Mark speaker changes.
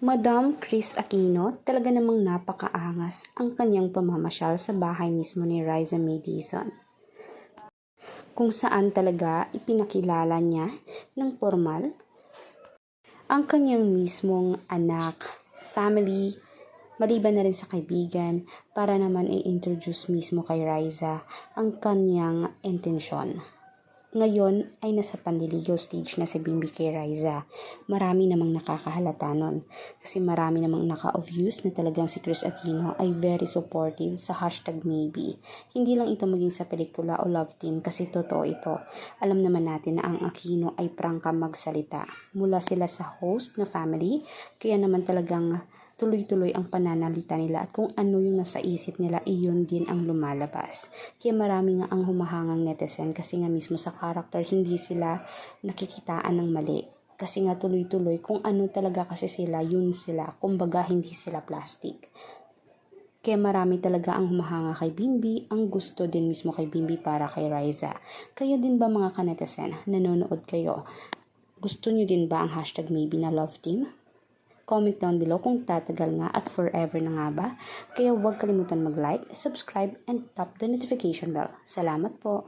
Speaker 1: Madam Chris Aquino, talaga namang napakaangas ang kanyang pamamasyal sa bahay mismo ni Riza May Dizon, kung saan talaga ipinakilala niya ng formal ang kanyang mismong anak, family, maliban na rin sa kaibigan, para naman i-introduce mismo kay Riza ang kanyang intensyon. Ngayon ay nasa panliligaw stage na si Bimbi kay Riza. Marami namang nakakahalata nun. Kasi marami namang naka-obvious na talagang si Chris Aquino ay very supportive sa #maybe. Hindi lang ito maging sa pelikula o love team kasi totoo ito. Alam naman natin na ang Aquino ay prangka magsalita. Mula sila sa host na family, kaya naman talagang tuloy-tuloy ang pananalita nila at kung ano yung nasa isip nila, iyon din ang lumalabas. Kaya marami nga ang humahangang netizen kasi nga mismo sa character hindi sila nakikitaan ng mali. Kasi nga tuloy-tuloy kung ano talaga kasi sila, yun sila. Kumbaga hindi sila plastic. Kaya marami talaga ang humahanga kay Bimbi, ang gusto din mismo kay Bimbi para kay Riza. Kayo din ba mga kanetizen, nanonood kayo? Gusto nyo din ba ang #maybe na love team? Comment down below kung tatagal nga at forever na nga ba. Kaya huwag kalimutan mag-like, subscribe, and tap the notification bell. Salamat po!